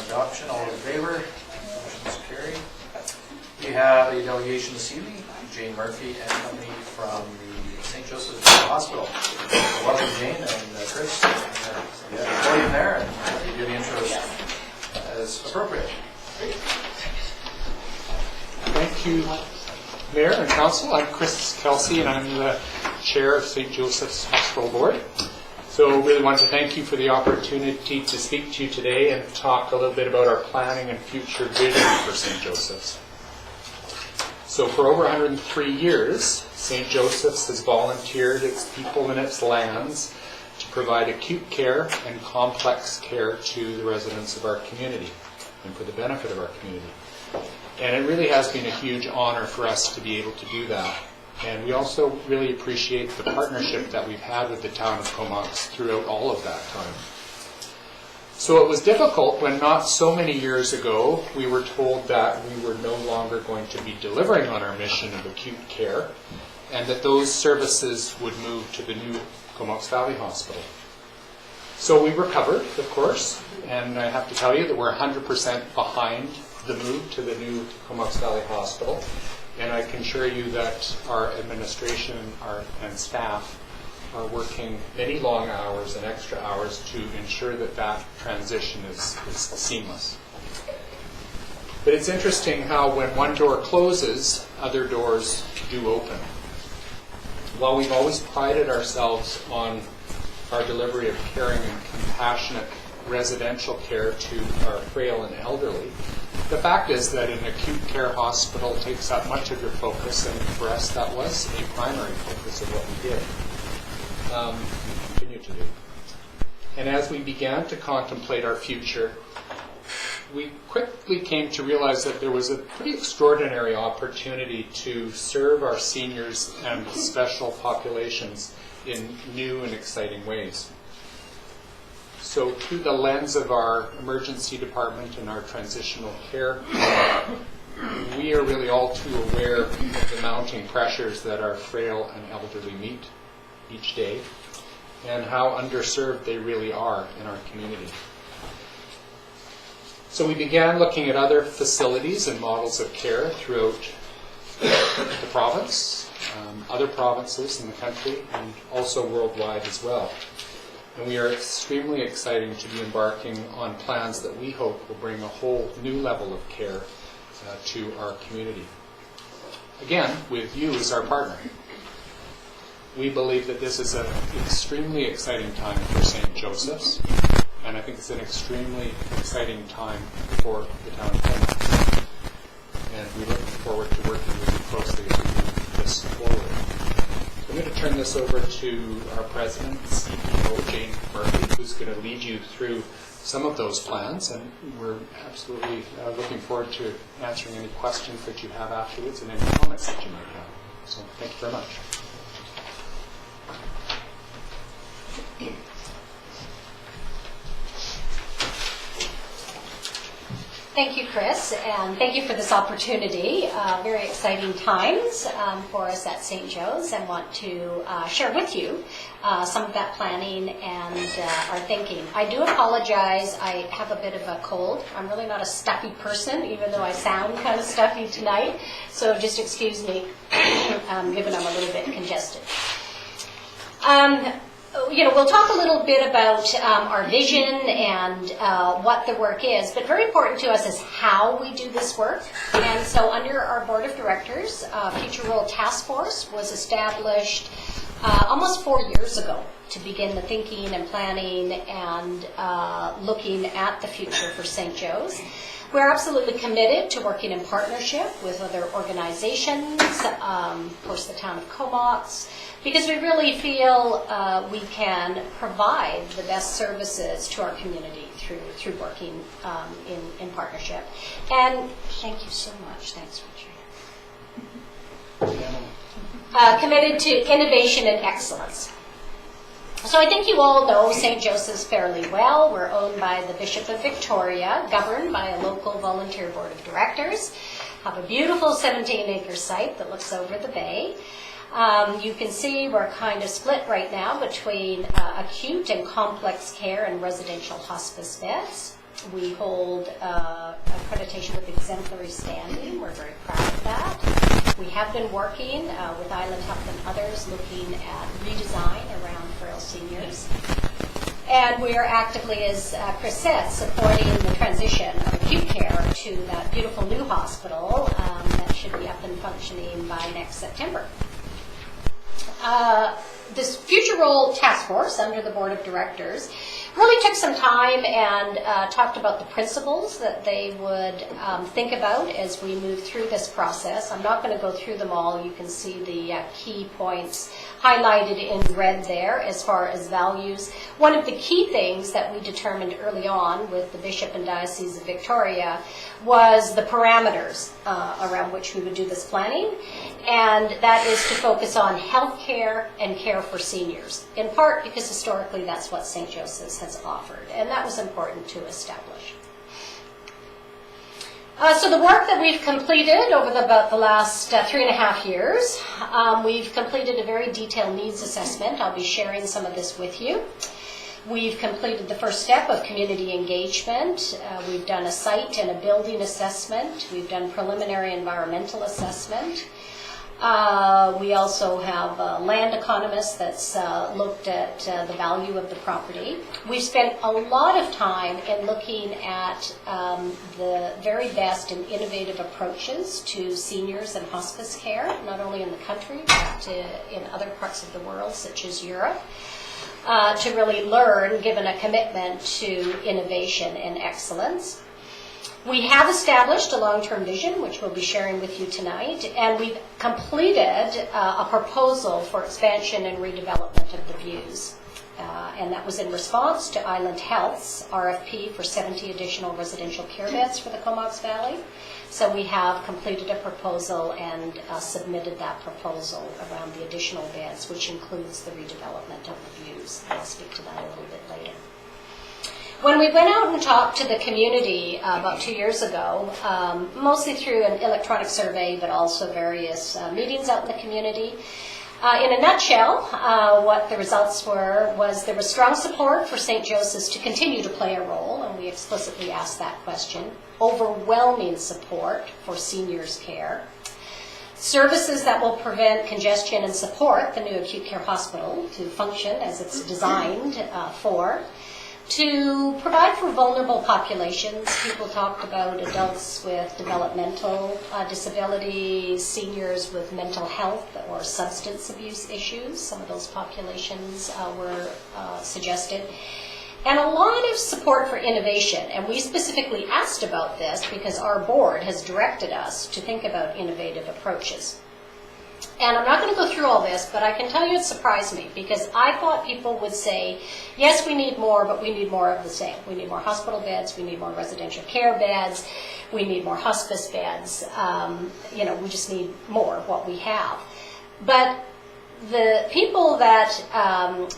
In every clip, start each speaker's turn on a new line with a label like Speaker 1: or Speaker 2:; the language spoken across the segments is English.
Speaker 1: adoption. All in favor? Motion is carried. We have a delegation this evening, Jane Murphy and company from the St. Joseph's Hospital. So welcome, Jane and Chris. Podium there, and do the intros as appropriate.
Speaker 2: Thank you, Mayor and Council. I'm Chris Kelsey, and I'm the Chair of St. Joseph's Hospital Board. So really want to thank you for the opportunity to speak to you today and talk a little bit about our planning and future vision for St. Joseph's. So for over 103 years, St. Joseph's has volunteered its people and its lands to provide acute care and complex care to the residents of our community and for the benefit of our community. And it really has been a huge honor for us to be able to do that. And we also really appreciate the partnership that we've had with the town of Comox throughout all of that time. So it was difficult when not so many years ago we were told that we were no longer going to be delivering on our mission of acute care and that those services would move to the new Comox Valley Hospital. So we recovered, of course, and I have to tell you that we're 100% behind the move to the new Comox Valley Hospital, and I can assure you that our administration and staff are working many long hours and extra hours to ensure that that transition is seamless. But it's interesting how when one door closes, other doors do open. While we've always prided ourselves on our delivery of caring and compassionate residential care to our frail and elderly, the fact is that an acute care hospital takes up much of your focus, and for us that was a primary focus of what we did. Continue to do. And as we began to contemplate our future, we quickly came to realize that there was a pretty extraordinary opportunity to serve our seniors and special populations in new and exciting ways. So through the lens of our emergency department and our transitional care, we are really all too aware of the mounting pressures that our frail and elderly meet each day and how underserved they really are in our community. So we began looking at other facilities and models of care throughout the province, other provinces in the country, and also worldwide as well. And we are extremely excited to be embarking on plans that we hope will bring a whole new level of care to our community. Again, with you as our partner. We believe that this is an extremely exciting time for St. Joseph's, and I think it's an extremely exciting time for the town of Comox. And we look forward to working with you closely as we move this forward. I'm going to turn this over to our president and CEO, Jane Murphy, who's going to lead you through some of those plans, and we're absolutely looking forward to answering any questions that you have afterwards and any comments that you might have. So thank you very much.
Speaker 3: Thank you, Chris, and thank you for this opportunity. Very exciting times for us at St. Joe's, and want to share with you some of that planning and our thinking. I do apologize. I have a bit of a cold. I'm really not a stuffy person, even though I sound kind of stuffy tonight. So just excuse me, given I'm a little bit congested. We'll talk a little bit about our vision and what the work is, but very important to us is how we do this work. And so under our board of directors, Future Role Task Force was established almost 4 years ago to begin the thinking and planning and looking at the future for St. Joe's. We're absolutely committed to working in partnership with other organizations, of course the town of Comox, because we really feel we can provide the best services to our community through working in partnership. And thank you so much. Thanks, Richard. Committed to innovation and excellence. So I think you all know St. Joseph's fairly well. We're owned by the Bishop of Victoria, governed by a local volunteer board of directors. Have a beautiful 17-acre site that looks over the bay. You can see we're kind of split right now between acute and complex care and residential hospice beds. We hold accreditation with exemplary standing. We're very proud of that. We have been working with Island Health and others looking at redesign around frail seniors. And we are actively, as Chris said, supporting the transition of acute care to that beautiful new hospital that should be up and functioning by next September. This Future Role Task Force under the Board of Directors really took some time and talked about the principles that they would think about as we move through this process. I'm not going to go through them all. You can see the key points highlighted in red there as far as values. One of the key things that we determined early on with the Bishop and Diocese of Victoria was the parameters around which we would do this planning, and that is to focus on health care and care for seniors, in part because historically that's what St. Joseph's has offered, and that was important to establish. So the work that we've completed over about the last 3.5 years, we've completed a very detailed needs assessment. I'll be sharing some of this with you. We've completed the first step of community engagement. We've done a site and a building assessment. We've done preliminary environmental assessment. We also have a land economist that's looked at the value of the property. We've spent a lot of time in looking at the very best and innovative approaches to seniors and hospice care, not only in the country, but in other parts of the world, such as Europe, to really learn, given a commitment to innovation and excellence. We have established a long-term vision, which we'll be sharing with you tonight, and we've completed a proposal for expansion and redevelopment of the views. And that was in response to Island Health's RFP for 70 additional residential care beds for the Comox Valley. So we have completed a proposal and submitted that proposal around the additional beds, which includes the redevelopment of the views. I'll speak to that a little bit later. When we went out and talked to the community about 2 years ago, mostly through an electronic survey, but also various meetings out in the community, in a nutshell, what the results were was there was strong support for St. Joseph's to continue to play a role, and we explicitly asked that question. Overwhelming support for seniors' care. Services that will prevent congestion and support the new acute care hospital to function as it's designed for. To provide for vulnerable populations, people talked about adults with developmental disabilities, seniors with mental health or substance abuse issues. Some of those populations were suggested. And a lot of support for innovation. And we specifically asked about this because our board has directed us to think about innovative approaches. And I'm not going to go through all this, but I can tell you it surprised me because I thought people would say, yes, we need more, but we need more of the same. We need more hospital beds, we need more residential care beds, we need more hospice beds. We just need more of what we have. But the people that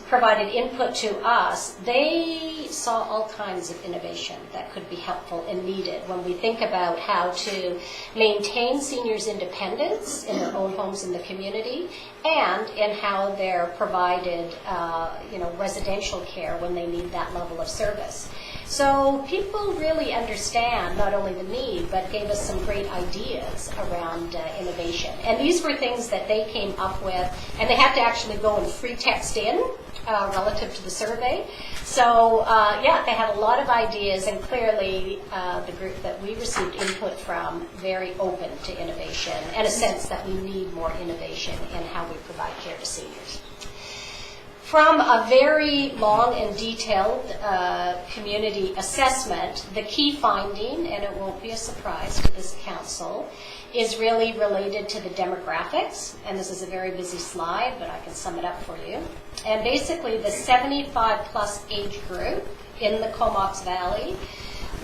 Speaker 3: provided input to us, they saw all kinds of innovation that could be helpful and needed when we think about how to maintain seniors' independence in their own homes in the community and in how they're provided residential care when they need that level of service. So people really understand not only the need, but gave us some great ideas around innovation. And these were things that they came up with, and they had to actually go and free text in relative to the survey. So they had a lot of ideas, and clearly the group that we received input from, very open to innovation, and a sense that we need more innovation in how we provide care to seniors. From a very long and detailed community assessment, the key finding, and it won't be a surprise to this council, is really related to the demographics. And this is a very busy slide, but I can sum it up for you. And basically, the 75-plus age group in the Comox Valley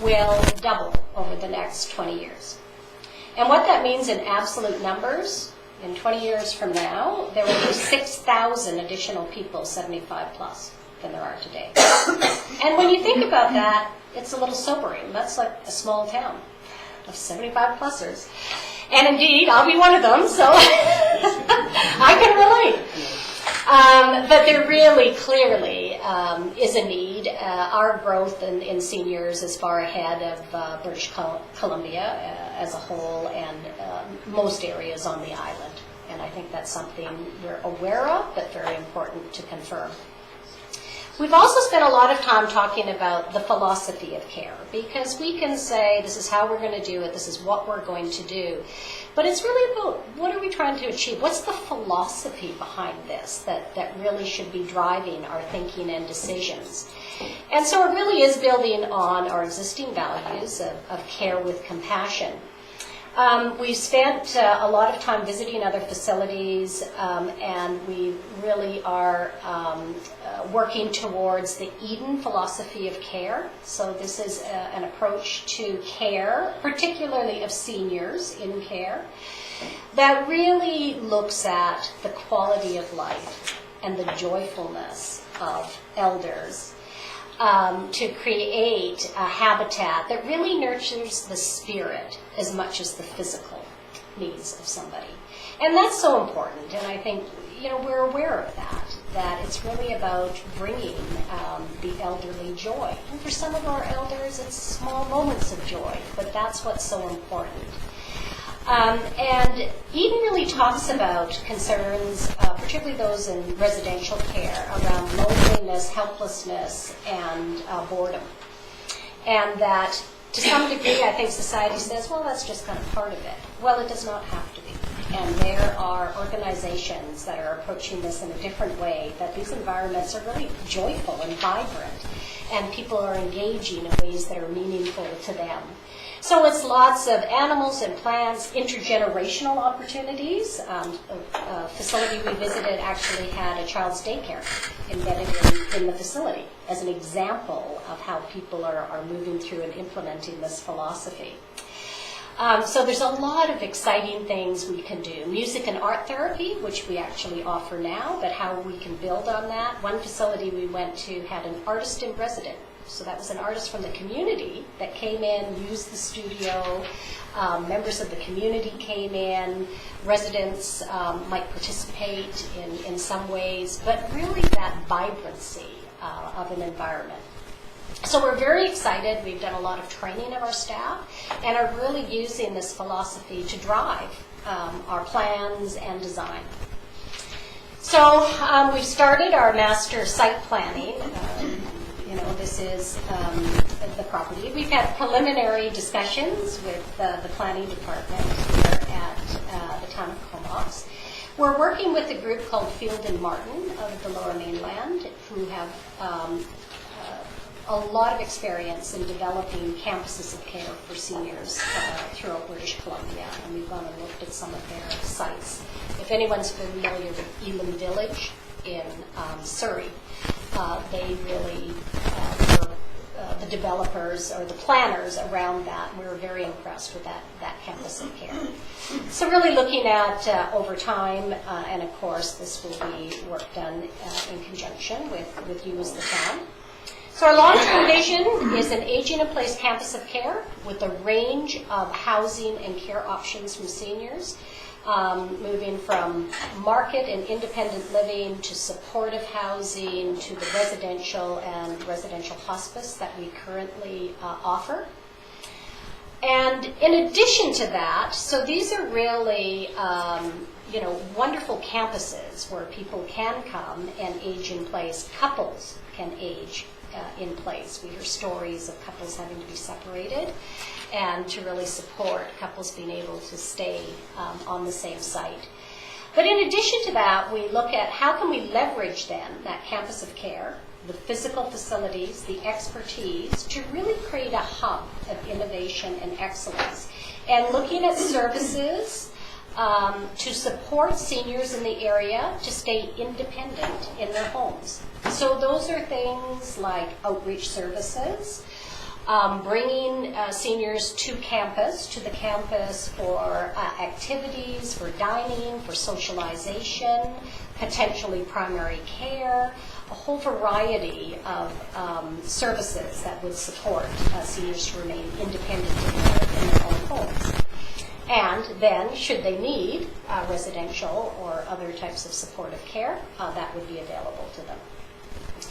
Speaker 3: will double over the next 20 years. And what that means in absolute numbers, in 20 years from now, there will be 6,000 additional people 75 plus than there are today. And when you think about that, it's a little sobering. That's like a small town of 75 plusers. And indeed, I'll be one of them, so I can relate. But there really clearly is a need, our growth in seniors is far ahead of British Columbia as a whole and most areas on the island. And I think that's something we're aware of, but very important to confirm. We've also spent a lot of time talking about the philosophy of care, because we can say this is how we're going to do it, this is what we're going to do. But it's really about what are we trying to achieve? What's the philosophy behind this that really should be driving our thinking and decisions? And so it really is building on our existing values of care with compassion. We've spent a lot of time visiting other facilities, and we really are working towards the Eden philosophy of care. So this is an approach to care, particularly of seniors in care, that really looks at the quality of life and the joyfulness of elders. To create a habitat that really nurtures the spirit as much as the physical needs of somebody. And that's so important, and I think we're aware of that it's really about bringing the elderly joy. And for some of our elders, it's small moments of joy, but that's what's so important. And Eden really talks about concerns, particularly those in residential care, around loneliness, helplessness, and boredom. And that, to some degree, I think society says, well, that's just kind of part of it. Well, it does not have to be. And there are organizations that are approaching this in a different way, that these environments are really joyful and vibrant, and people are engaging in ways that are meaningful to them. So it's lots of animals and plants, intergenerational opportunities. A facility we visited actually had a child's daycare embedded in the facility as an example of how people are moving through and implementing this philosophy. So there's a lot of exciting things we can do. Music and art therapy, which we actually offer now, but how we can build on that. One facility we went to had an artist in resident. So that was an artist from the community that came in, used the studio. Members of the community came in. Residents might participate in some ways, but really that vibrancy of an environment. So we're very excited. We've done a lot of training of our staff and are really using this philosophy to drive our plans and design. So we've started our master site planning. This is the property. We've had preliminary discussions with the planning department here at the town of Comox. We're working with a group called Field and Martin of the Lower Mainland, who have a lot of experience in developing campuses of care for seniors throughout British Columbia, and we've gone and looked at some of their sites. If anyone's familiar with Elam Village in Surrey, they really were the developers or the planners around that. We were very impressed with that campus of care. So really looking at over time, and of course this will be work done in conjunction with you as the town. So our long-term vision is an aging-in-place campus of care with a range of housing and care options from seniors, moving from market and independent living to supportive housing to the residential and residential hospice that we currently offer. And in addition to that, so these are really wonderful campuses where people can come and age in place. Couples can age in place. We hear stories of couples having to be separated, and to really support couples being able to stay on the same site. But in addition to that, we look at how can we leverage then that campus of care, the physical facilities, the expertise, to really create a hub of innovation and excellence. And looking at services to support seniors in the area to stay independent in their homes. So those are things like outreach services, bringing seniors to the campus for activities, for dining, for socialization, potentially primary care, a whole variety of services that would support seniors to remain independent in their own homes. And then, should they need residential or other types of supportive care, that would be available to them.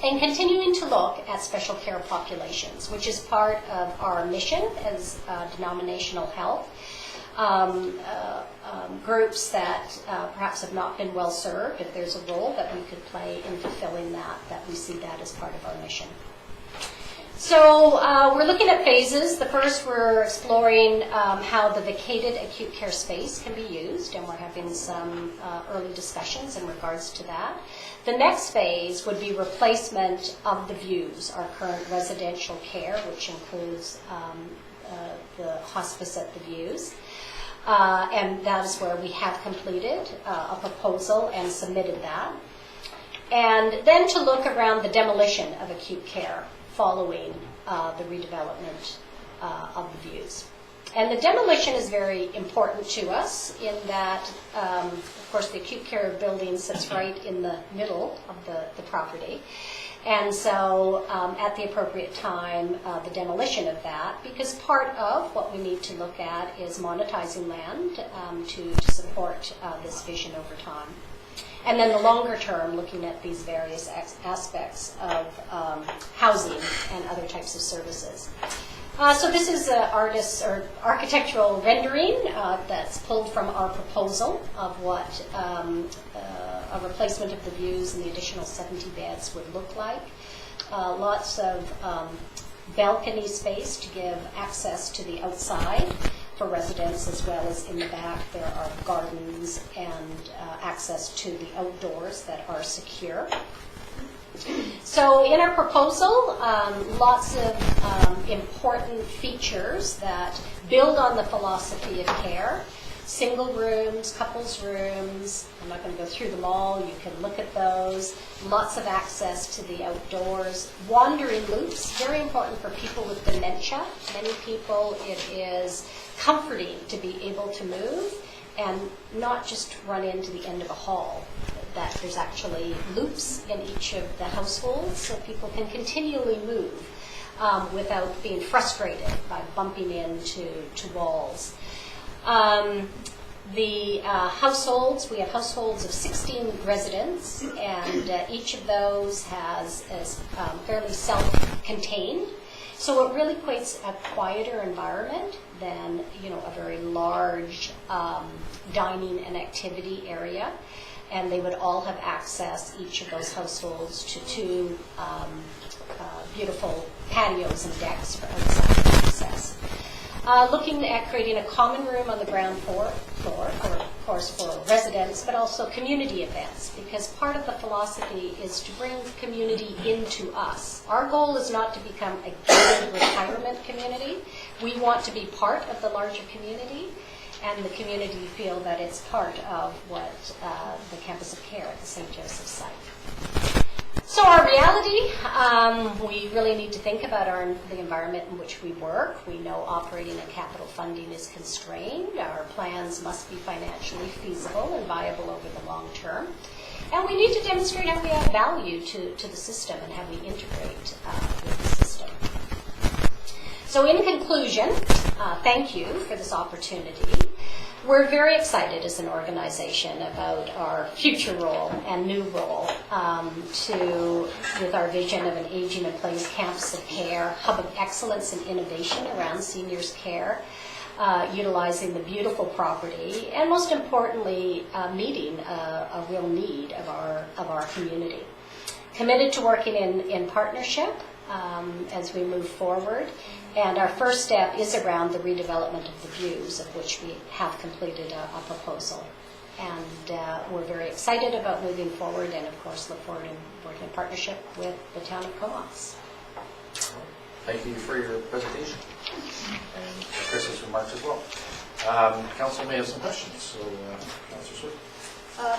Speaker 3: and continuing to look at special care populations, which is part of our mission as denominational health. Groups that perhaps have not been well served, if there's a role that we could play in fulfilling that we see that as part of our mission. So we're looking at phases. The first, we're exploring how the vacated acute care space can be used, and we're having some early discussions in regards to that. The next phase would be replacement of the views, our current residential care, which includes the hospice at the Views. And that is where we have completed a proposal and submitted that. And then to look around the demolition of acute care following the redevelopment of the Views. And the demolition is very important to us in that, of course, the acute care building sits right in the middle of the property. And so at the appropriate time, the demolition of that, because part of what we need to look at is monetizing land to support this vision over time. And then the longer term, looking at these various aspects of housing and other types of services. So this is an artist's or architectural rendering that's pulled from our proposal of what a replacement of the Views and the additional 70 beds would look like. Lots of balcony space to give access to the outside for residents, as well as in the back there are gardens and access to the outdoors that are secure. So in our proposal, lots of important features that build on the philosophy of care. Single rooms, couples rooms, I'm not going to go through them all, you can look at those. Lots of access to the outdoors. Wandering loops, very important for people with dementia. Many people, it is comforting to be able to move and not just run into the end of a hall. That there's actually loops in each of the households so people can continually move without being frustrated by bumping into walls. The households, we have households of 16 residents, and each of those is fairly self-contained. So it really creates a quieter environment than a very large dining and activity area. And they would all have access, each of those households, to two beautiful patios and decks for outside access. Looking at creating a common room on the ground floor, of course, for residents, but also community events, because part of the philosophy is to bring community into us. Our goal is not to become a gated retirement community. We want to be part of the larger community, and the community feel that it's part of what the campus of care at the St. Joseph's site. So our reality, we really need to think about the environment in which we work. We know operating and capital funding is constrained. Our plans must be financially feasible and viable over the long term. And we need to demonstrate how we add value to the system and how we integrate with the system. So in conclusion, thank you for this opportunity. We're very excited as an organization about our future role and new role with our vision of an aging in place campus of care, hub of excellence and innovation around seniors care, utilizing the beautiful property, and most importantly, meeting a real need of our community. Committed to working in partnership as we move forward. And our first step is around the redevelopment of the Views, of which we have completed a proposal. And we're very excited about moving forward and, of course, look forward to working in partnership with the town of Comox.
Speaker 1: Thank you for your presentation and Chris's remarks as well. Council may have some questions, so Councillor Swift.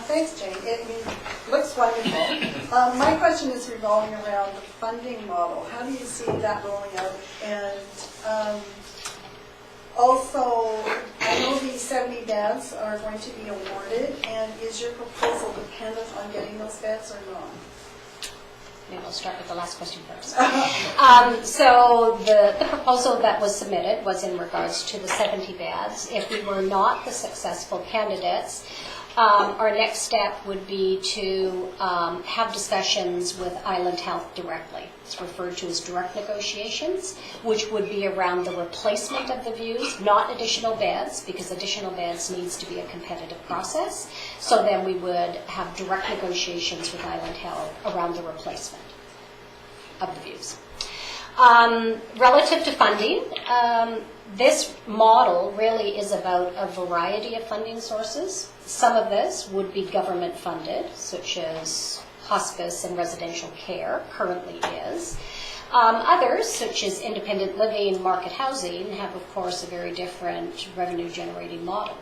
Speaker 4: Thanks, Jane. It looks wonderful. My question is revolving around the funding model. How do you see that rolling out? And also, I know these 70 beds are going to be awarded, and is your proposal dependent on getting those beds or not?
Speaker 3: Maybe I'll start with the last question first. So the proposal that was submitted was in regards to the 70 beds. If we were not the successful candidates, our next step would be to have discussions with Island Health directly. It's referred to as direct negotiations, which would be around the replacement of the views, not additional beds, because additional beds needs to be a competitive process. So then we would have direct negotiations with Island Health around the replacement of the views. Relative to funding, this model really is about a variety of funding sources. Some of this would be government funded, such as hospice and residential care currently is. Others, such as independent living, market housing, have of course a very different revenue generating model,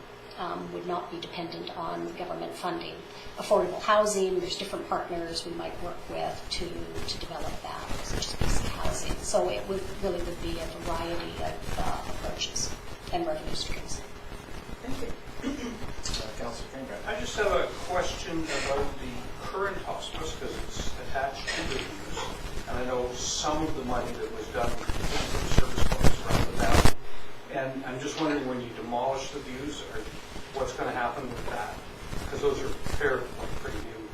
Speaker 3: would not be dependent on government funding. Affordable housing, there's different partners we might work with to develop that, such as BC Housing. So it would really be a variety of approaches and revenue streams.
Speaker 4: Thank you.
Speaker 1: Councillor Greenberg.
Speaker 5: I just have a question about the current hospice, because it's attached to the views, and I know some of the money that was done for the service points around the valley. And I'm just wondering, when you demolish the views, what's going to happen with that? Because those are pretty new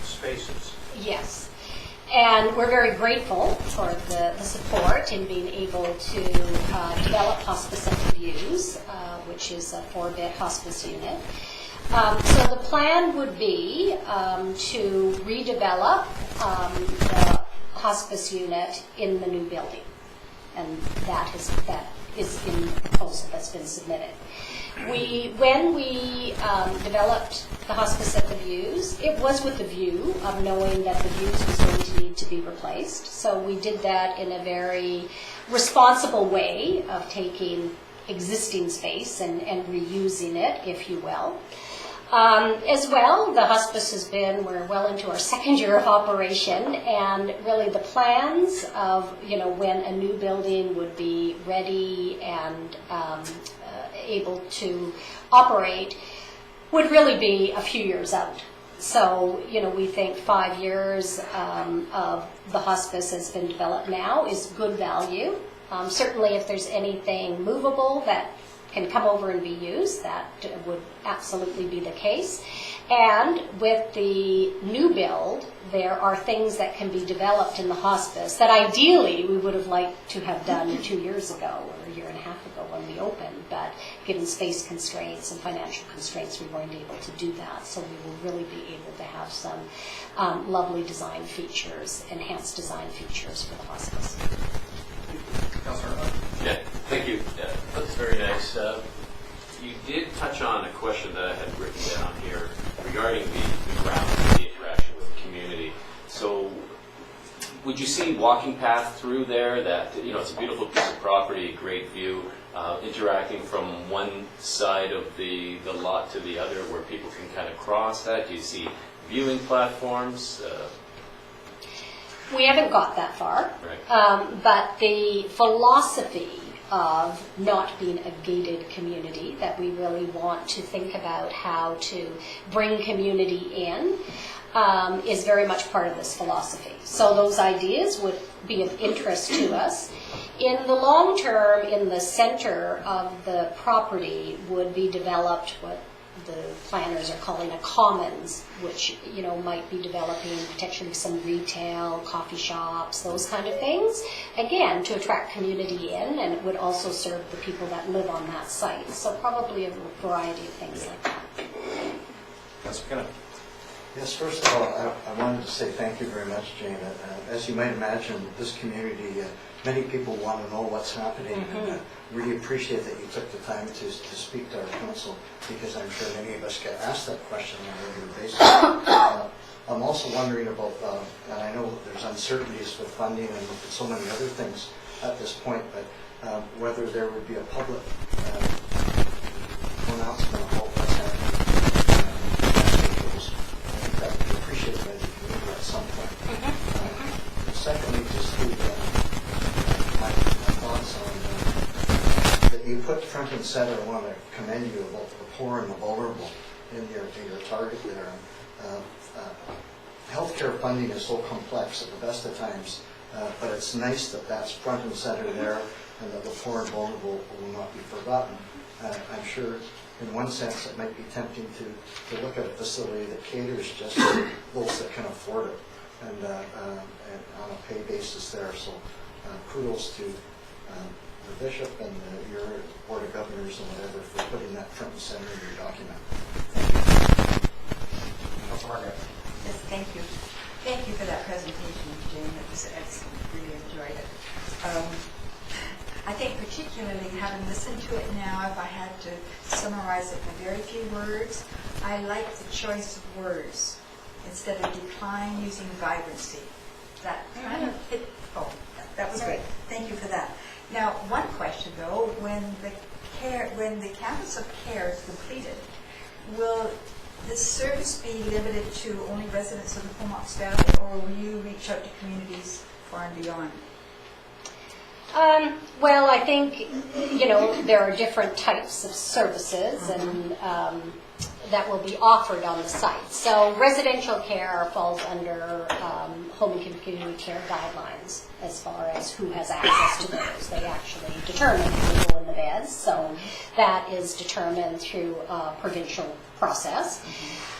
Speaker 5: spaces.
Speaker 3: Yes. And we're very grateful for the support in being able to develop Hospice at the Views, which is a 4-bed hospice unit. So the plan would be to redevelop the hospice unit in the new building. And that is in the proposal that's been submitted. When we developed the Hospice at the Views, it was with the view of knowing that the Views was going to need to be replaced. So we did that in a very responsible way of taking existing space and reusing it, if you will. As well, the hospice we're well into our 2nd year of operation, and really the plans of, when a new building would be ready and able to operate would really be a few years out. So, we think 5 years of the hospice has been developed now is good value. Certainly if there's anything movable that can come over and be used, that would absolutely be the case. And with the new build, there are things that can be developed in the hospice that ideally we would have liked to have done 2 years ago or a year and a half ago when we opened, but given space constraints and financial constraints, we weren't able to do that. So we will really be able to have some lovely design features, enhanced design features for the hospice.
Speaker 1: Councillor Hunt.
Speaker 6: Yeah, thank you. Yeah, that's very nice. You did touch on a question that I had written down here regarding the grounds and the interaction with the community. So would you see walking path through there that, it's a beautiful piece of property, great view, interacting from one side of the lot to the other where people can kind of cross that? Do you see viewing platforms?
Speaker 3: We haven't got that far,
Speaker 6: Right.
Speaker 3: but the philosophy of not being a gated community, that we really want to think about how to bring community in, is very much part of this philosophy. So those ideas would be of interest to us. In the long term, in the center of the property would be developed what the planners are calling a commons, which might be developing potentially some retail, coffee shops, those kind of things, again to attract community in, and it would also serve the people that live on that site. So probably a variety of things like that.
Speaker 1: Councillor McKinnon.
Speaker 7: Yes, first of all, I wanted to say thank you very much, Jane. As you might imagine, this community, many people want to know what's happening, and really appreciate that you took the time to speak to our council, because I'm sure many of us get asked that question on a regular basis. I'm also wondering about, and I know there's uncertainties with funding and with so many other things at this point, but whether there would be a public announcement about what's happening. That would be appreciated by the community at some point. Secondly, just my thoughts on that you put front and center. I want to commend you about the poor and the vulnerable in your target there. Healthcare funding is so complex at the best of times, but it's nice that that's front and center there, and that the poor and vulnerable will not be forgotten. I'm sure in one sense it might be tempting to look at a facility that caters just to those that can afford it and on a pay basis there. So kudos to the Bishop and your Board of Governors and whatever for putting that front and center in your document.
Speaker 1: Councilor Margaret.
Speaker 8: Yes, thank you. Thank you for that presentation, Jane. It was excellent. Really enjoyed it. I think particularly having listened to it now, if I had to summarize it in very few words, I like the choice of words instead of decline using vibrancy. That kind of hit home. That was great. Thank you for that. Now, one question though, when the campus of care is completed, will this service be limited to only residents of the Comox Valley, or will you reach out to communities far and beyond?
Speaker 3: Well, I think, there are different types of services and that will be offered on the site. So residential care falls under home and community care guidelines as far as who has access to those. They actually determine who will in the beds, so that is determined through a provincial process.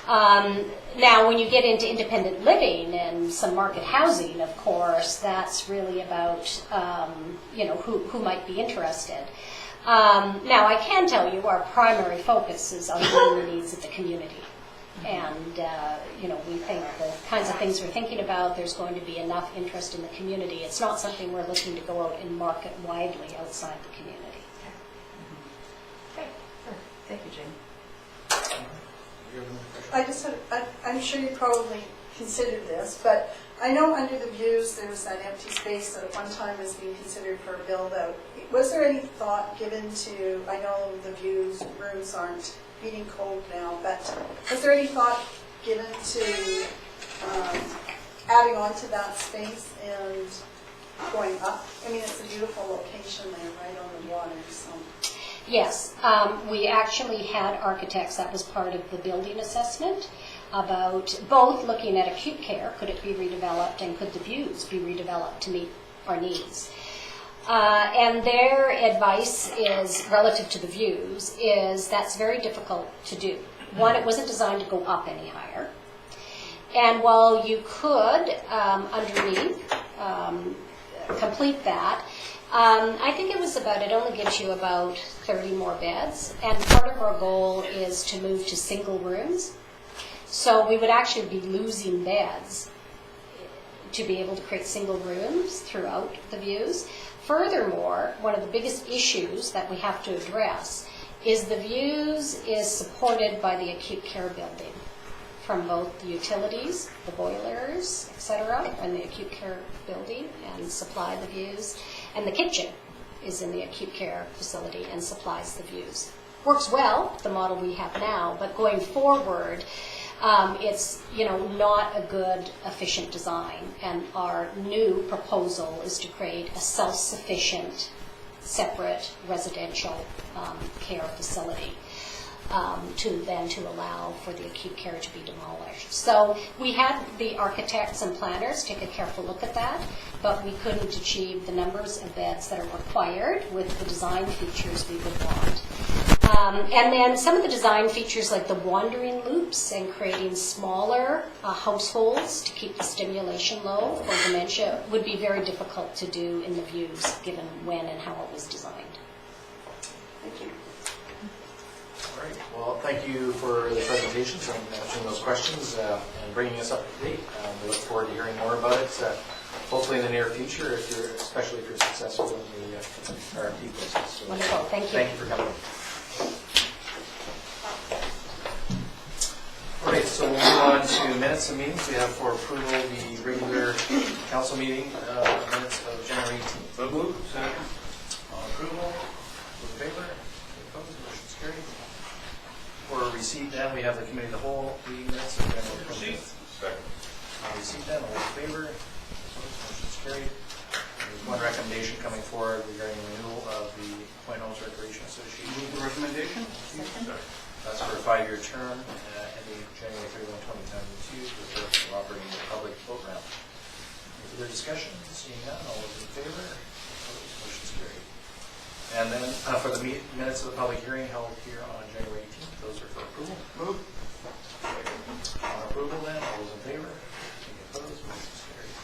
Speaker 3: Now, when you get into independent living and some market housing, of course, that's really about, who might be interested. Now, I can tell you our primary focus is on meeting the needs of the community. And, we think the kinds of things we're thinking about, there's going to be enough interest in the community. It's not something we're looking to go out and market widely outside the community.
Speaker 8: Okay. Thank you, Jane.
Speaker 4: I just had, I'm sure you probably considered this, but I know under the views there was that empty space that at one time was being considered for a build-out. Was there any thought given to, I know the views rooms aren't meeting code now, but was there any thought given to adding on to that space and going up? I mean, it's a beautiful location there, right on the water, so.
Speaker 3: Yes, we actually had architects, that was part of the building assessment, about both looking at acute care, could it be redeveloped, and could the views be redeveloped to meet our needs. And their advice is, relative to the views, is that's very difficult to do. One, it wasn't designed to go up any higher. And while you could, underneath, complete that, I think it only gives you about 30 more beds, and part of our goal is to move to single rooms. So we would actually be losing beds to be able to create single rooms throughout the views. Furthermore, one of the biggest issues that we have to address is the views is supported by the acute care building from both the utilities, the boilers, etc., and the acute care building and supply the views. And the kitchen is in the acute care facility and supplies the views. Works well, the model we have now, but going forward, it's not a good, efficient design. And our new proposal is to create a self-sufficient, separate residential care facility. To allow for the acute care to be demolished. So we had the architects and planners take a careful look at that, but we couldn't achieve the numbers of beds that are required with the design features we would want. And then some of the design features like the wandering loops and creating smaller households to keep the stimulation low for dementia would be very difficult to do in the views given when and how it was designed.
Speaker 4: Thank you.
Speaker 1: All right. Well, thank you for the presentations and answering those questions and bringing us up to date. We look forward to hearing more about it, hopefully in the near future, especially if you're successful in the RFP process. So
Speaker 3: Wonderful. Thank you.
Speaker 1: Thank you for coming. All right, so we'll move on to minutes of meetings. We have for approval the regular council meeting minutes of January 18th.
Speaker 5: So moved. Second.
Speaker 1: On approval, those in favor? Any opposed? Motion's carried. For receipt, then, we have the committee of the whole meeting minutes of January 20th.
Speaker 5: Second.
Speaker 1: On receipt, then, all in favor? Opposed? Motion's carried. There's one recommendation coming forward regarding renewal of the Point Homes Recreation Association.
Speaker 5: Move the recommendation.
Speaker 8: Second.
Speaker 1: That's for a 5-year term, ending January 31, 2022, with the operating the public boat ramp. Any further discussion? Seeing none, all those in favor? Opposed? Motion's carried. And then for the minutes of the public hearing held here on January 18th, those are for approval.
Speaker 5: Move.
Speaker 1: On approval then, all those in favor? Any opposed? Motion's carried.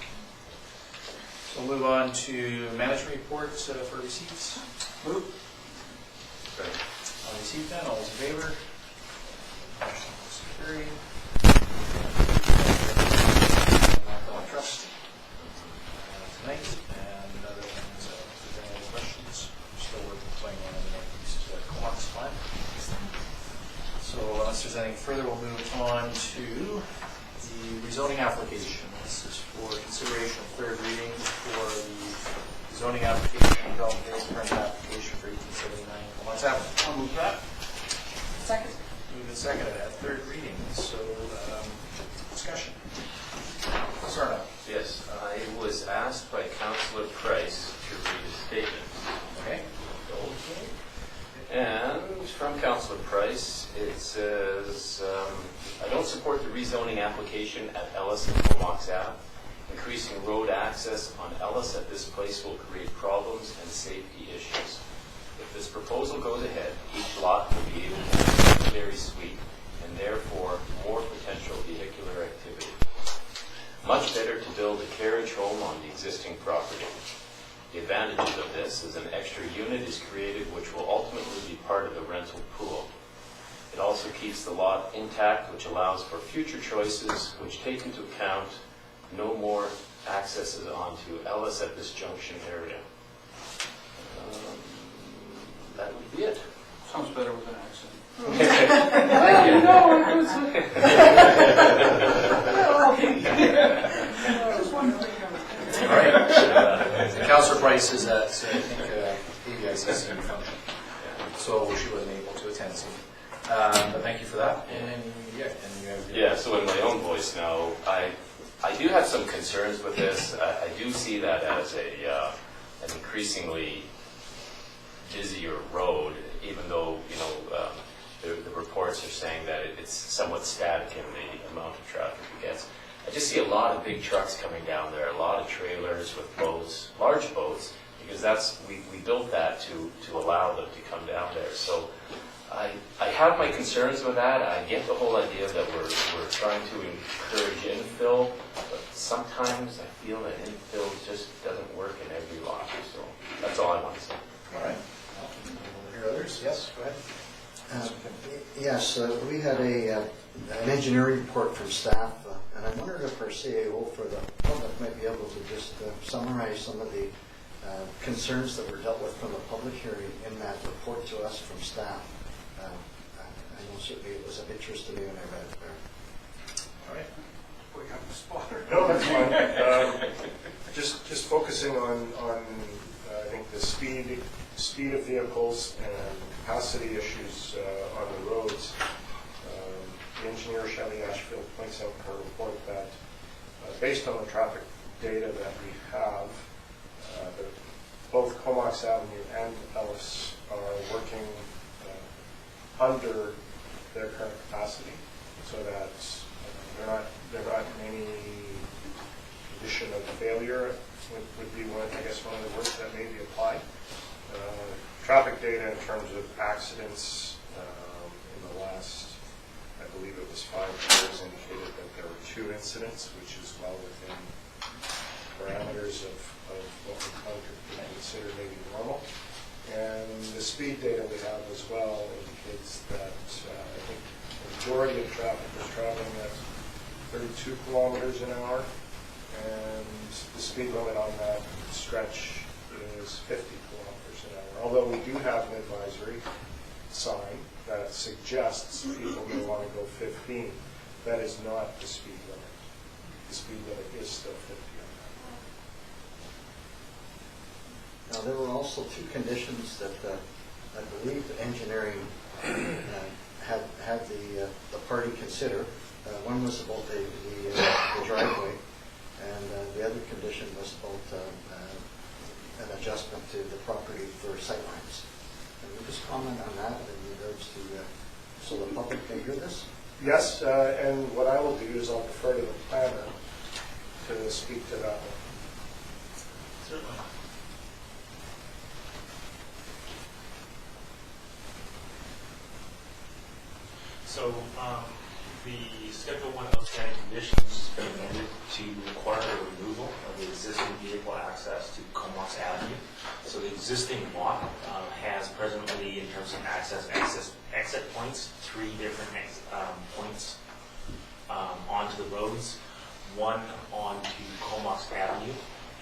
Speaker 1: So we'll move on to management reports for receipts.
Speaker 5: Move.
Speaker 1: On receipt then, all those in favor? Motion's carried. Trust tonight, and other things, if there's any questions, we're still working playing on the Northeast Comox plan. So unless there's anything further, we'll move on to the rezoning application. This is for consideration of third reading for the zoning application, development base permit application for 1879 Comox Avenue.
Speaker 5: I'll move that.
Speaker 4: Second.
Speaker 1: Moved and seconded at third reading, so discussion. Sarno.
Speaker 6: Yes, I was asked by Councillor Price to read a statement.
Speaker 1: Okay.
Speaker 6: And from Councillor Price, it says, I don't support the rezoning application at Ellis and Comox Ave. Increasing road access on Ellis at this place will create problems and safety issues. If this proposal goes ahead, each lot will be able to have a secondary suite and therefore more potential vehicular activity. Much better to build a carriage home on the existing property. The advantages of this is an extra unit is created which will ultimately be part of the rental pool. It also keeps the lot intact, which allows for future choices which take into account no more accesses onto Ellis at this junction area. That would be it.
Speaker 5: Sounds better with an accent.
Speaker 1: All right. Councillor Price is at, I think, ABICC function, so she wasn't able to attend. So, but thank you for that. And yeah, and you have
Speaker 6: Yeah, so in my own voice now, I do have some concerns with this. I do see that as an increasingly busier road, even though, you know, the reports are saying that it's somewhat static in the amount of traffic it gets. I just see a lot of big trucks coming down there, a lot of trailers with boats, large boats, because we built that to allow them to come down there. So I have my concerns with that. I get the whole idea that we're trying to encourage infill, but sometimes I feel that infill just doesn't work in every lot. So that's all I want to say.
Speaker 1: All right. We'll hear others. Yes, go ahead.
Speaker 7: Yes, we had an engineering report from staff, and I wondered if our CAO for the public might be able to just summarize some of the concerns that were dealt with from the public hearing in that report to us from staff. I know certainly it was of interest to me when I read it there.
Speaker 1: All right.
Speaker 5: We got the spotter.
Speaker 9: No, that's fine. Just focusing on I think the speed of vehicles and capacity issues on the roads. The engineer Shelley Ashfield points out in her report that based on the traffic data that we have, both Comox Avenue and Ellis are working under their current capacity, so that they're not in any condition of failure would be one of the words that may be applied. Traffic data in terms of accidents in the last, I believe it was 5 years, indicated that there were 2 incidents, which is well within parameters of what we consider maybe normal. And the speed data we have as well indicates that I think the majority of traffic is traveling at 32 kilometers an hour, and the speed limit on that stretch is 50 kilometers an hour. Although we do have an advisory sign that suggests people may want to go 15, that is not the speed limit. The speed limit is still 50 on
Speaker 7: Now, there were also 2 conditions that I believe engineering had the party consider. One was about the driveway, and the other condition was about an adjustment to the property for sightlines. Can you just comment on that in regards to, so the public can hear this?
Speaker 9: Yes, and what I will do is I'll defer to the planner to speak to that one.
Speaker 1: Certainly.
Speaker 10: So the Schedule 1 outstanding conditions are amended to require the removal of the existing vehicle access to Comox Avenue. So the existing lot has presently, in terms of exit points, 3 different points onto the roads. 1 onto Comox Avenue,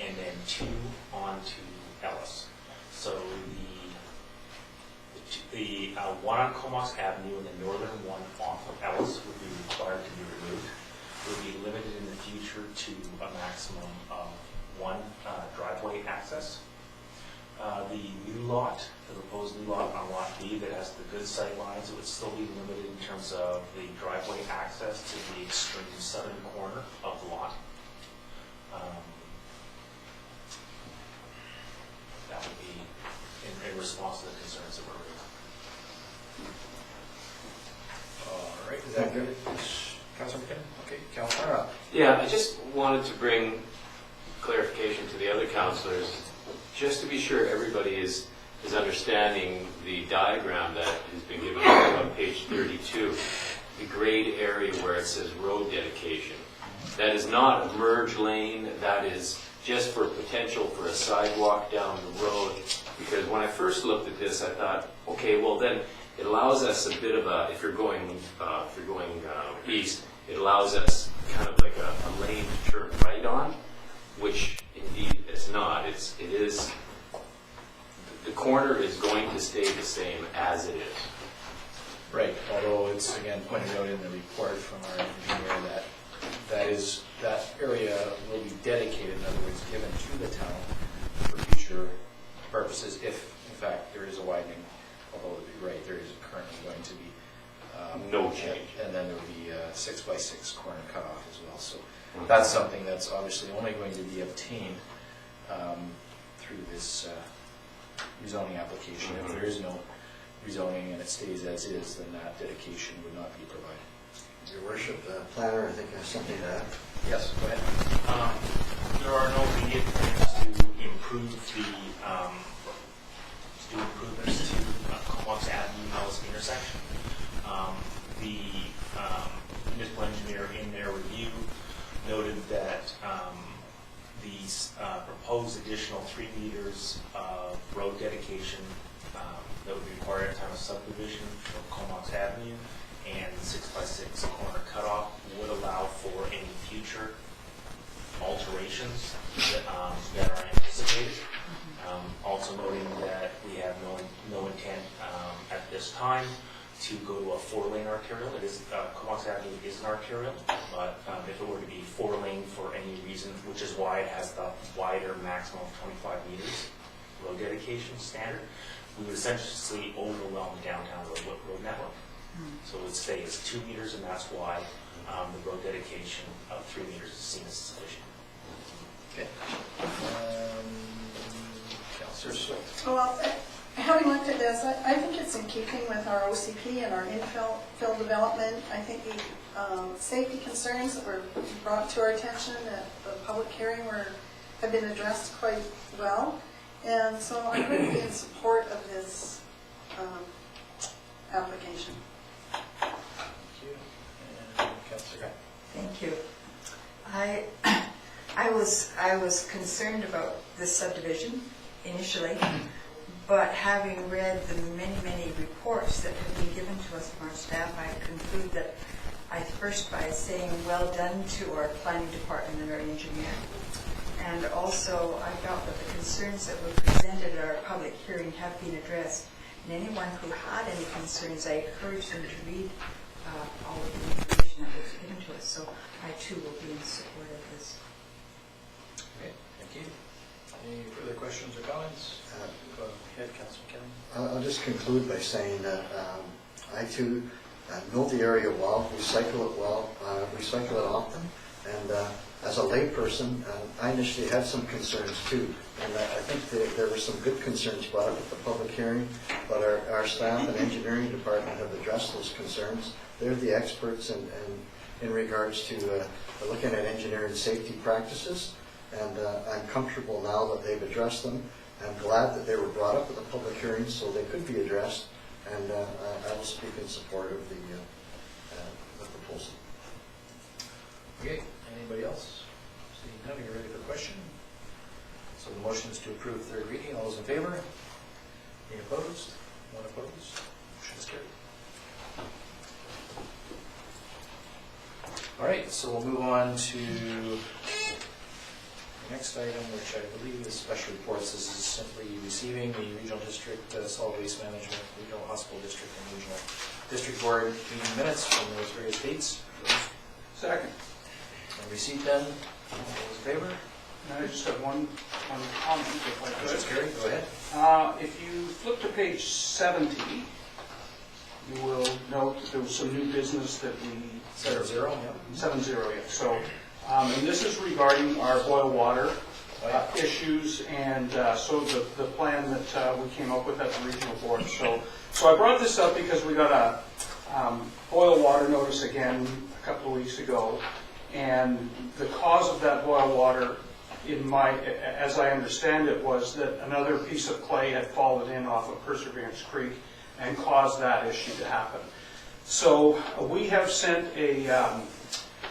Speaker 10: and then 2 onto Ellis. So the one on Comox Avenue and the northern one off of Ellis would be required to be removed. It would be limited in the future to a maximum of 1 driveway access. The new lot, the proposed new lot on Lot B that has the good sight lines, it would still be limited in terms of the driveway access to the extreme southern corner of the lot. That would be in response to the concerns that were raised.
Speaker 1: All right, is that good? Councilor McKinnon? Okay, Councilor Arnott.
Speaker 6: Yeah, I just wanted to bring clarification to the other councillors, just to be sure everybody is understanding the diagram that has been given on page 32, the grade area where it says road dedication. That is not a merge lane, that is just for potential for a sidewalk down the road. Because when I first looked at this, I thought, okay, well then it allows us a bit of a, if you're going east, it allows us kind of like a lane to turn right on, which indeed it's not. It is, the corner is going to stay the same as it is.
Speaker 1: Right, although it's again pointed out in the report from our engineer that area will be dedicated, in other words, given to the town for future purposes if, in fact, there is a widening. Although, you're right, there is currently going to be
Speaker 6: no change.
Speaker 1: And then there will be a 6x6 corner cutoff as well. So that's something that's obviously only going to be obtained through this rezoning application. If there is no rezoning and it stays as is, then that dedication would not be provided.
Speaker 7: Your worship, the planner, I think has something to add.
Speaker 1: Yes, go ahead.
Speaker 10: There are no immediate plans to improve improvements to Comox Avenue Ellis intersection. The municipal engineer in their review noted that these proposed additional 3 meters of road dedication that would be required at time of subdivision of Comox Avenue and the 6x6 corner cutoff would allow for any future alterations that are anticipated. Also noting that we have no intent at this time to go to a 4-lane arterial. It is Comox Avenue is an arterial, but if it were to be 4-lane for any reason, which is why it has the wider maximum of 25 meters road dedication standard, we would essentially overwhelm the downtown road network. So it would stay as 2 meters, and that's why the road dedication of 3 meters is seen as sufficient.
Speaker 1: Okay. Councillor Swift.
Speaker 4: Well, having looked at this, I think it's in keeping with our OCP and our infill development. I think the safety concerns that were brought to our attention at the public hearing have been addressed quite well. And so I'm going to be in support of this application.
Speaker 1: Thank you. And Councillor.
Speaker 8: Thank you. I was concerned about this subdivision initially, but having read the many reports that have been given to us from our staff, I conclude that first by saying well done to our planning department and our engineer. And also, I felt that the concerns that were presented at our public hearing have been addressed. And anyone who had any concerns, I encourage them to read all of the information that was given to us. So I too will be in support of this.
Speaker 1: Okay, thank you. Any further questions or comments? Go ahead, Councillor McKinnon.
Speaker 7: I'll just conclude by saying that I too know the area well, recycle it often, and as a layperson, I initially had some concerns too, and I think there were some good concerns brought up at the public hearing, but our staff and engineering department have addressed those concerns. They're the experts in regards to looking at engineering safety practices, and I'm comfortable now that they've addressed them. I'm glad that they were brought up at the public hearing so they could be addressed, and I will speak in support of the
Speaker 1: the proposal. Okay, anybody else? Seeing none, are you ready for the question? So the motion is to approve third reading. All those in favor? Any opposed? One opposed? Motion is carried. All right, so we'll move on to the next item, which I believe is special reports. This is simply receiving the Regional District Solid Waste Management, Regional Hospital District, and Regional District Board meeting minutes from those various dates.
Speaker 5: Second.
Speaker 1: And receipt then. All those in favor?
Speaker 5: And I just have one comment, if I could.
Speaker 1: Mr. Carey, go ahead.
Speaker 5: If you flip to page 70, you will note that there was some new business that we...
Speaker 1: 70, yeah.
Speaker 5: 70, yeah. So, and this is regarding our boil water issues, and so the plan that we came up with at the regional board. So I brought this up because we got a boil water notice again a couple of weeks ago, and the cause of that boil water, as I understand it, was that another piece of clay had fallen in off of Perseverance Creek and caused that issue to happen. So we have sent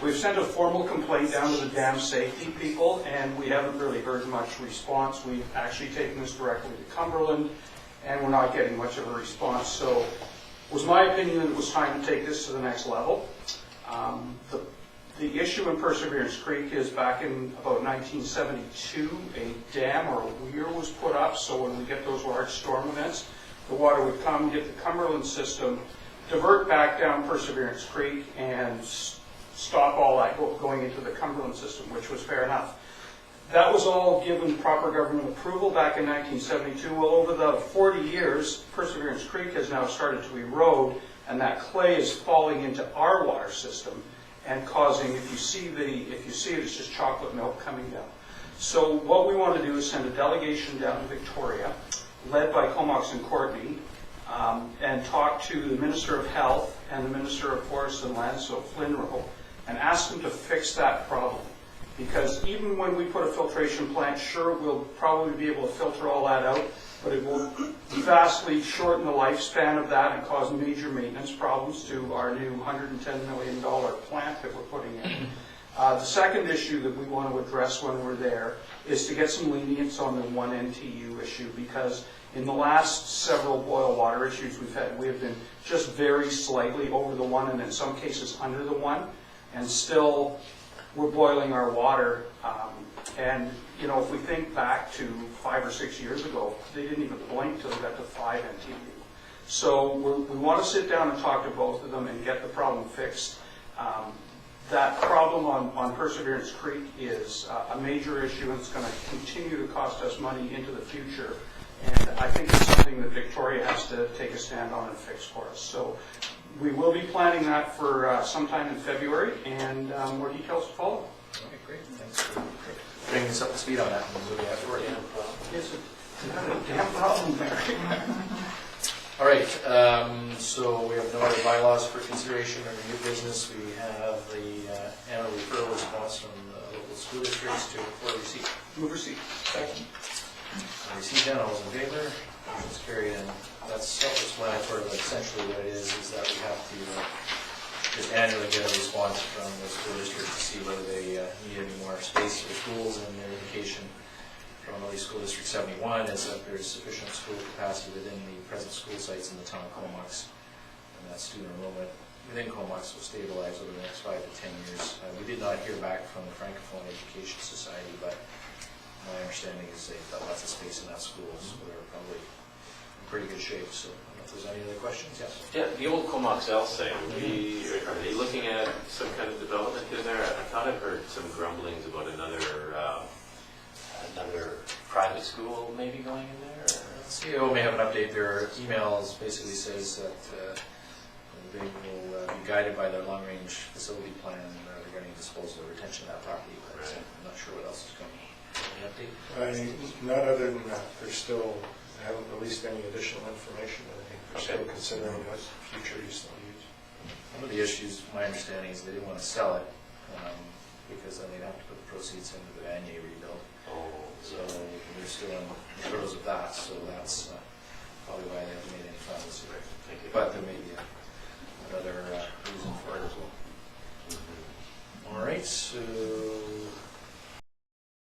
Speaker 5: we've sent a formal complaint down to the dam safety people, and we haven't really heard much response. We've actually taken this directly to Cumberland, and we're not getting much of a response. So it was my opinion that it was time to take this to the next level. The issue in Perseverance Creek is back in about 1972, a dam or a weir was put up, so when we get those large storm events, the water would come, hit the Cumberland system, divert back down Perseverance Creek, and stop all that going into the Cumberland system, which was fair enough. That was all given proper government approval back in 1972. Well, over the 40 years, Perseverance Creek has now started to erode, and that clay is falling into our water system and causing, if you see it, it's just chocolate milk coming down. So what we want to do is send a delegation down to Victoria, led by Comox and Courtney, and talk to the Minister of Health and the Minister of Forests and Land, so Flynn Rowe, and ask them to fix that problem. Because even when we put a filtration plant, sure, we'll probably be able to filter all that out, but it will vastly shorten the lifespan of that and cause major maintenance problems to our new $110 million plant that we're putting in. The second issue that we want to address when we're there is to get some lenience on the 1 NTU issue, because in the last several boil water issues we've had, we have been just very slightly over the 1 and in some cases under the 1, and still we're boiling our water. And you know, if we think back to 5 or 6 years ago, they didn't even blink till they got to 5 NTU. So we want to sit down and talk to both of them and get the problem fixed. That problem on Perseverance Creek is a major issue, and it's going to continue to cost us money into the future. And I think it's something that Victoria has to take a stand on and fix for us. So we will be planning that for sometime in February, and more details to follow.
Speaker 1: Okay, great. Thanks for bringing us up to speed on that. We'll be after work.
Speaker 5: It's a damn problem there.
Speaker 1: All right, so we have no other bylaws for consideration or new business. We have the annual referral response from the local school districts for receipt.
Speaker 5: Move receipt.
Speaker 1: Second. Receipt then, all those in favor? Motion's carried, and that's self-explanatory, but essentially what it is that we have to just annually get a response from the school district to see whether they need any more space for schools, and their indication from at least School District 71 is that there's sufficient school capacity within the present school sites in the town of Comox, and that student enrollment within Comox will stabilize over the next 5 to 10 years. We did not hear back from the Francophone Education Society, but my understanding is they've got lots of space in that school, so they're probably in pretty good shape. So I don't know if there's any other questions. Yes?
Speaker 6: Yeah, the old Comox L site, are they looking at some kind of development in there? I thought I've heard some grumblings about another private school maybe going in there?
Speaker 1: CEO may have an update. Their emails basically says that they will be guided by their long-range facility plan regarding disposal or retention of that property. But
Speaker 6: Right.
Speaker 1: I'm not sure what else is coming. Any update?
Speaker 9: Not other than that, they haven't released any additional information. I think they're still considering what future use they'll use.
Speaker 1: One of the issues, my understanding, is they didn't want to sell it because then they'd have to put the proceeds into the Vanier rebuild.
Speaker 6: Oh,
Speaker 1: So they're still in the throes of that, so that's probably why they haven't made any final decision.
Speaker 6: thank you.
Speaker 1: But there may be a another reason for it as well. All right, so